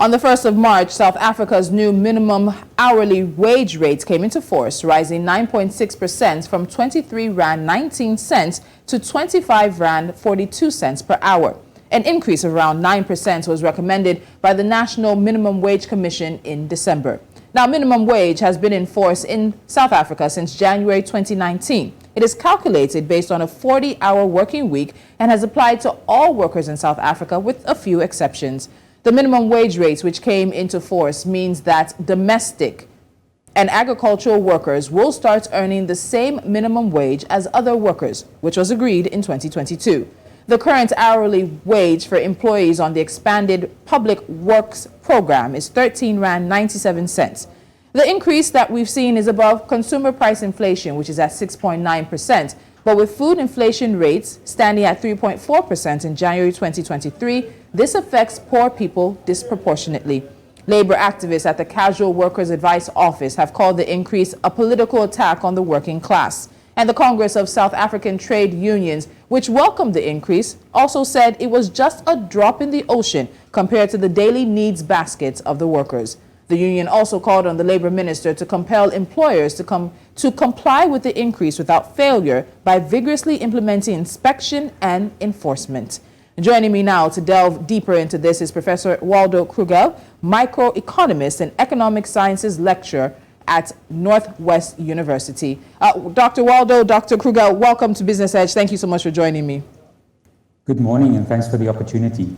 On the 1st of March, South Africa's new minimum hourly wage rates came into force, rising 9.6% from 23 Rand 19 cents to 25 Rand 42 cents per hour. An increase of around 9% was recommended by the National Minimum Wage Commission in December. Now, minimum wage has been in force in South Africa since January 2019. It is calculated based on a 40-hour working week and has applied to all workers in South Africa with a few exceptions. The minimum wage rates, which came into force, means that domestic and agricultural workers will start earning the same minimum wage as other workers, which was agreed in 2022. The current hourly wage for employees on the expanded Public Works program is 13 Rand 97 cents. The increase that we've seen is above consumer price inflation, which is at 6.9%. But with food inflation rates standing at 3.4% in January 2023, this affects poor people disproportionately. Labor activists at the Casual Workers Advice Office have called the increase a political attack on the working class. And the Congress of South African Trade Unions, which welcomed the increase, also said it was just a drop in the ocean compared to the daily needs baskets of the workers. The union also called on the labor minister to compel employers to comply with the increase without failure by vigorously implementing inspection and enforcement. Joining me now to delve deeper into this is Professor Waldo Krugell, microeconomist and economic sciences lecturer at Northwest University. Dr. Waldo, Dr. Krugell, welcome to Business Edge. Thank you so much for joining me. Good morning, and thanks for the opportunity.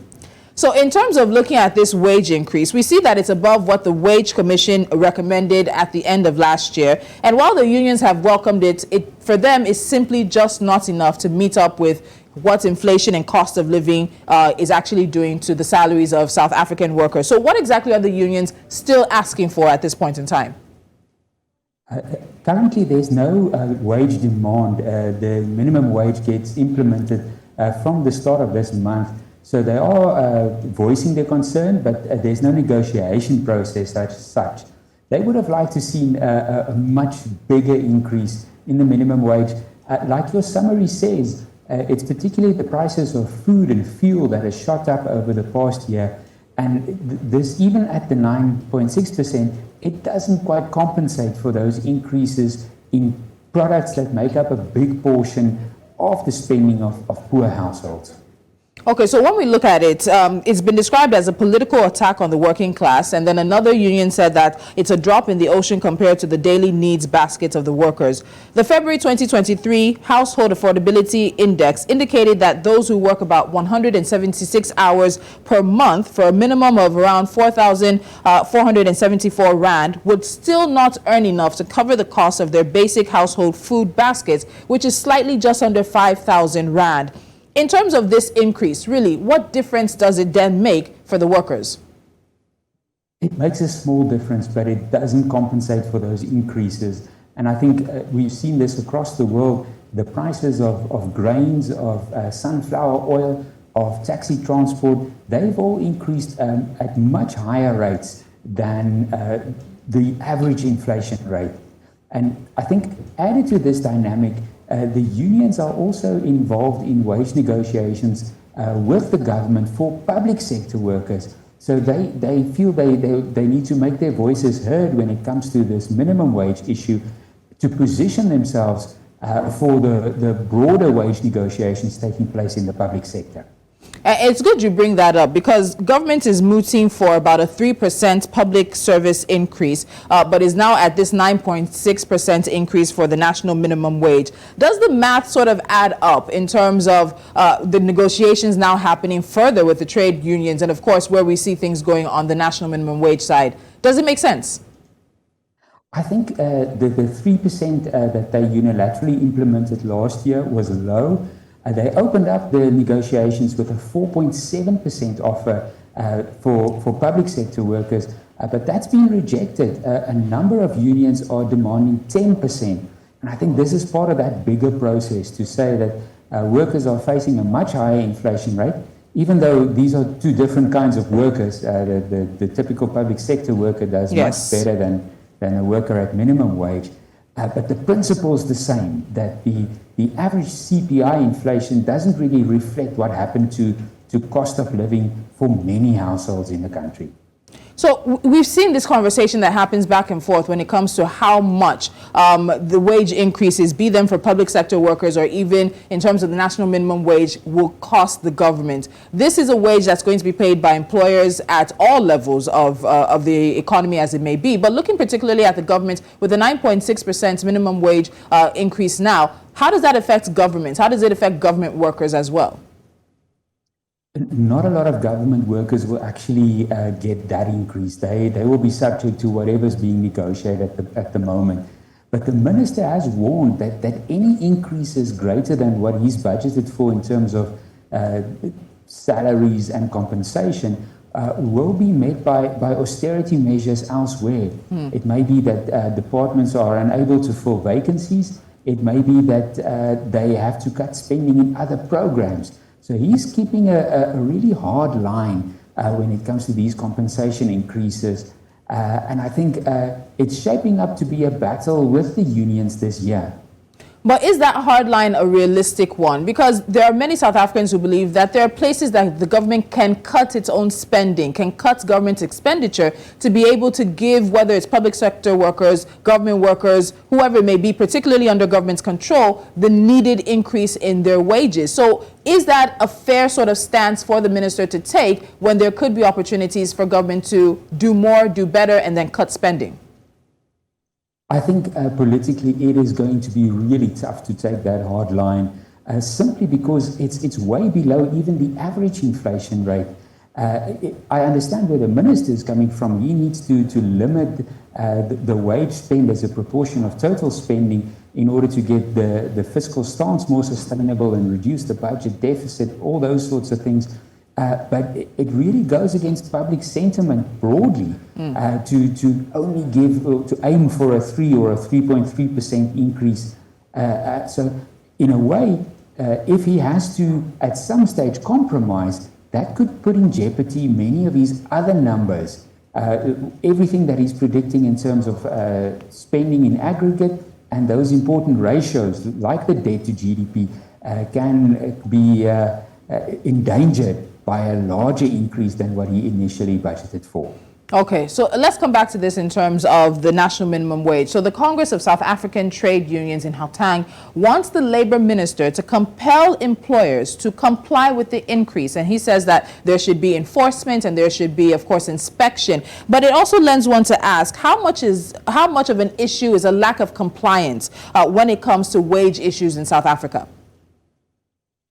So in terms of looking at this wage increase, we see that it's above what the Wage Commission recommended at the end of last year. And while the unions have welcomed it, for them is simply just not enough to meet up with what inflation and cost of living is actually doing to the salaries of South African workers. So what exactly are the unions still asking for at this point in time? Currently, there's no wage demand. The minimum wage gets implemented from the start of this month. So they are voicing their concern, but there's no negotiation process as such. They would have liked to see a much bigger increase in the minimum wage. Like your summary says, it's particularly the prices of food and fuel that has shot up over the past year. And this, even at the 9.6%, it doesn't quite compensate for those increases in products that make up a big portion of the spending of poor households. Okay, so when we look at it, it's been described as a political attack on the working class, and then another union said that it's a drop in the ocean compared to the daily needs baskets of the workers. The February 2023 Household Affordability Index indicated that those who work about 176 hours per month for a minimum of around 4,474 Rand would still not earn enough to cover the cost of their basic household food baskets, which is slightly just under 5,000 Rand. In terms of this increase, really, what difference does it then make for the workers? It makes a small difference, but it doesn't compensate for those increases. And I think we've seen this across the world. The prices of grains, of sunflower oil, of taxi transport, they've all increased at much higher rates than the average inflation rate. And I think added to this dynamic, the unions are also involved in wage negotiations with the government for public sector workers. So they feel they need to make their voices heard when it comes to this minimum wage issue to position themselves for the broader wage negotiations taking place in the public sector. It's good you bring that up because government is mooting for about a 3% public service increase, but is now at this 9.6% increase for the national minimum wage. Does the math sort of add up in terms of the negotiations now happening further with the trade unions and, of course, where we see things going on the national minimum wage side? Does it make sense? I think the 3% that they unilaterally implemented last year was low. They opened up the negotiations with a 4.7% offer for public sector workers, but that's been rejected. A number of unions are demanding 10%. And I think this is part of that bigger process to say that workers are facing a much higher inflation rate, even though these are two different kinds of workers. The typical public sector worker does much better than a worker at minimum wage. But the principle is the same, that the average CPI inflation doesn't really reflect what happened to cost of living for many households in the country. So we've seen this conversation that happens back and forth when it comes to how much the wage increases, be them for public sector workers or even in terms of the national minimum wage, will cost the government. This is a wage that's going to be paid by employers at all levels of the economy as it may be. But looking particularly at the government with a 9.6% minimum wage increase now, how does that affect governments? How does it affect government workers as well? Not a lot of government workers will actually get that increase. They will be subject to whatever's being negotiated at the moment. But the minister has warned that any increases greater than what he's budgeted for in terms of salaries and compensation will be met by austerity measures elsewhere. It may be that departments are unable to fill vacancies. It may be that they have to cut spending in other programs. So he's keeping a really hard line when it comes to these compensation increases. And I think it's shaping up to be a battle with the unions this year. But is that hard line a realistic one? Because there are many South Africans who believe that there are places that the government can cut its own spending, can cut government expenditure to be able to give, whether it's public sector workers, government workers, whoever it may be, particularly under government's control, the needed increase in their wages. So is that a fair sort of stance for the minister to take when there could be opportunities for government to do more, do better, and then cut spending? I think politically it is going to be really tough to take that hard line simply because it's way below even the average inflation rate. I understand where the minister is coming from. He needs to limit the wage spend as a proportion of total spending in order to get the fiscal stance more sustainable and reduce the budget deficit, all those sorts of things. But it really goes against public sentiment broadly to only to aim for a 3 or a 3.3% increase. So in a way, if he has to at some stage compromise, that could put in jeopardy many of his other numbers. Everything that he's predicting in terms of spending in aggregate and those important ratios like the debt to GDP can be endangered by a larger increase than what he initially budgeted for. Okay, so let's come back to this in terms of the national minimum wage. So the Congress of South African Trade Unions in Gauteng wants the labor minister to compel employers to comply with the increase. And he says that there should be enforcement and there should be, of course, inspection. But it also lends one to ask, how much of an issue is a lack of compliance when it comes to wage issues in South Africa?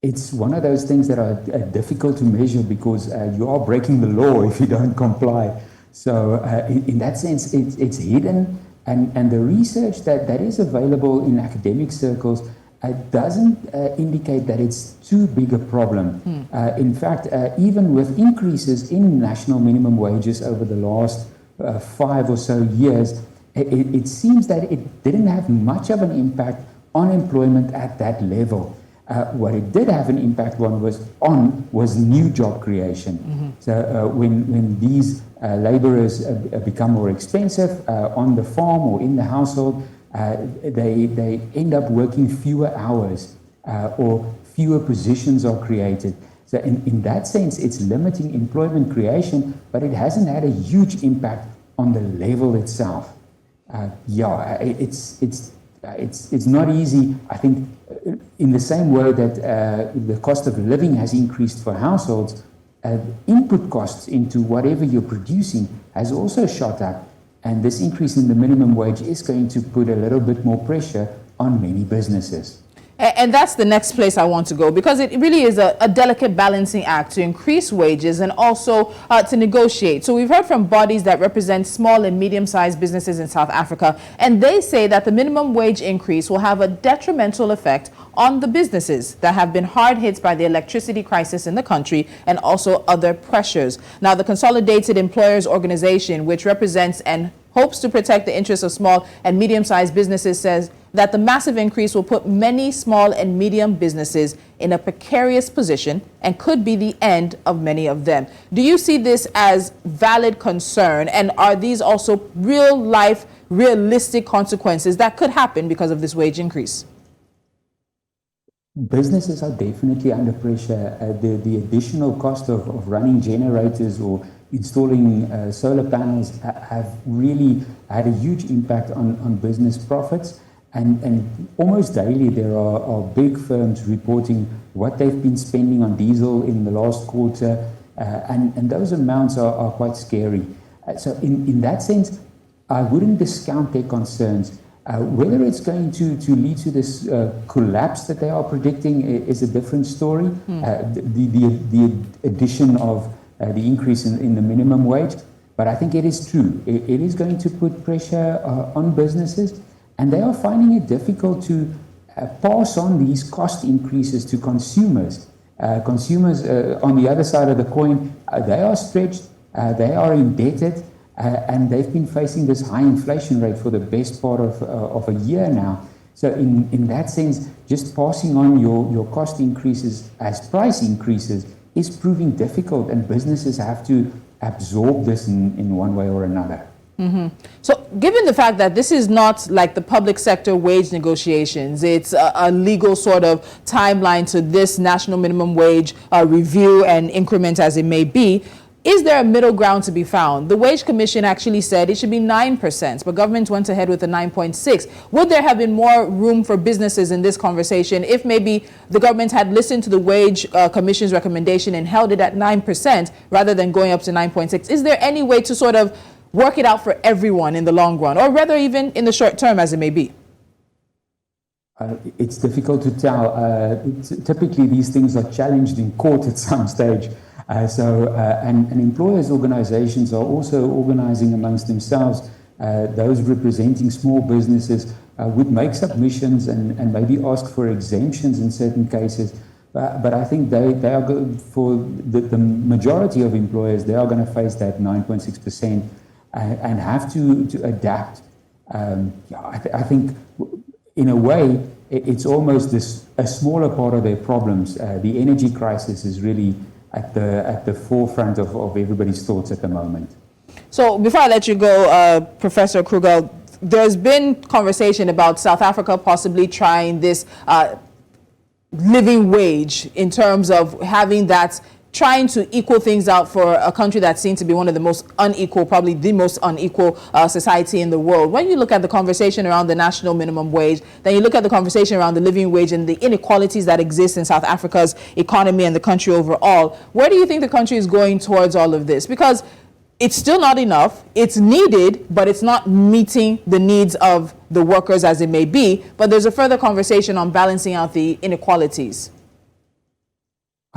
It's one of those things that are difficult to measure because you are breaking the law if you don't comply. So in that sense, it's hidden. And the research that is available in academic circles doesn't indicate that it's too big a problem. In fact, even with increases in national minimum wages over the last 5 or so years, it seems that it didn't have much of an impact on employment at that level. What it did have an impact on was new job creation. So when these laborers become more expensive on the farm or in the household, they end up working fewer hours or fewer positions are created. So in that sense, it's limiting employment creation, but it hasn't had a huge impact on the level itself. It's not easy. I think in the same way that the cost of living has increased for households, input costs into whatever you're producing has also shot up. And this increase in the minimum wage is going to put a little bit more pressure on many businesses. And that's the next place I want to go, because it really is a delicate balancing act to increase wages and also to negotiate. So we've heard from bodies that represent small and medium-sized businesses in South Africa, and they say that the minimum wage increase will have a detrimental effect on the businesses that have been hard hit by the electricity crisis in the country and also other pressures. Now, the Consolidated Employers Organization, which represents and hopes to protect the interests of small and medium-sized businesses, says that the massive increase will put many small and medium businesses in a precarious position and could be the end of many of them. Do you see this as valid concern? And are these also real-life, realistic consequences that could happen because of this wage increase? Businesses are definitely under pressure. The additional cost of running generators or installing solar panels have really had a huge impact on business profits. And almost daily there are big firms reporting what they've been spending on diesel in the last quarter, and those amounts are quite scary. So in that sense, I wouldn't discount their concerns. Whether it's going to lead to this collapse that they are predicting is a different story. The addition of the increase in the minimum wage, but I think it is true. It is going to put pressure on businesses, and they are finding it difficult to pass on these cost increases to consumers. Consumers, on the other side of the coin, they are stretched, they are indebted, and they've been facing this high inflation rate for the best part of a year now. So in that sense, just passing on your cost increases as price increases is proving difficult, and businesses have to absorb this in one way or another. So given the fact that this is not like the public sector wage negotiations, it's a legal sort of timeline to this national minimum wage review and increment as it may be, is there a middle ground to be found? The Wage Commission actually said it should be 9%, but government went ahead with a 9.6. Would there have been more room for businesses in this conversation if maybe the government had listened to the Wage Commission's recommendation and held it at 9% rather than going up to 9.6? Is there any way to sort of work it out for everyone in the long run, or rather even in the short term as it may be? It's difficult to tell. Typically, these things are challenged in court at some stage. And employers' organizations are also organizing amongst themselves. Those representing small businesses would make submissions and maybe ask for exemptions in certain cases. But I think they are good for the majority of employers. They are going to face that 9.6%. And have to adapt. I think, in a way, it's almost a smaller part of their problems. The energy crisis is really at the forefront of everybody's thoughts at the moment. So before I let you go, Professor Kruger, there's been conversation about South Africa possibly trying this living wage in terms of having that, trying to equal things out for a country that seems to be one of the most unequal, probably the most unequal society in the world. When you look at the conversation around the national minimum wage, then you look at the conversation around the living wage and the inequalities that exist in South Africa's economy and the country overall, where do you think the country is going towards all of this? Because it's still not enough, it's needed, but it's not meeting the needs of the workers as it may be. But there's a further conversation on balancing out the inequalities.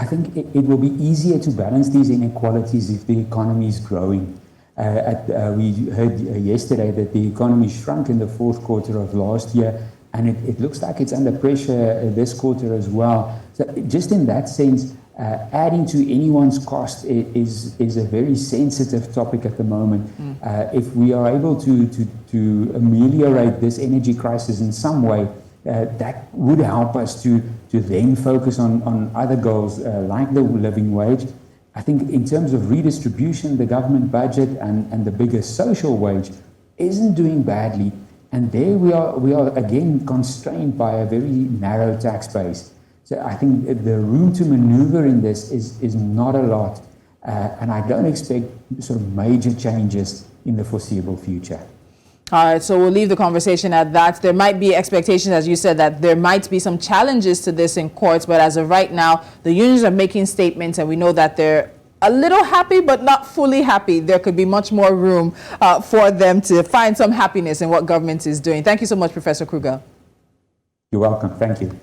I think it will be easier to balance these inequalities if the economy is growing. We heard yesterday that the economy shrunk in the fourth quarter of last year, and it looks like it's under pressure this quarter as well. So just in that sense, adding to anyone's cost is a very sensitive topic at the moment. If we are able to ameliorate this energy crisis in some way, that would help us to then focus on other goals like the living wage. I think in terms of redistribution, the government budget and the bigger social wage isn't doing badly. And there we are again constrained by a very narrow tax base. So I think the room to maneuver in this is not a lot. And I don't expect sort of major changes in the foreseeable future. All right, so we'll leave the conversation at that. There might be expectations, as you said, that there might be some challenges to this in courts, but as of right now, the unions are making statements, and we know that they're a little happy, but not fully happy. There could be much more room for them to find some happiness in what government is doing. Thank you so much, Professor Kruger. You're welcome. Thank you.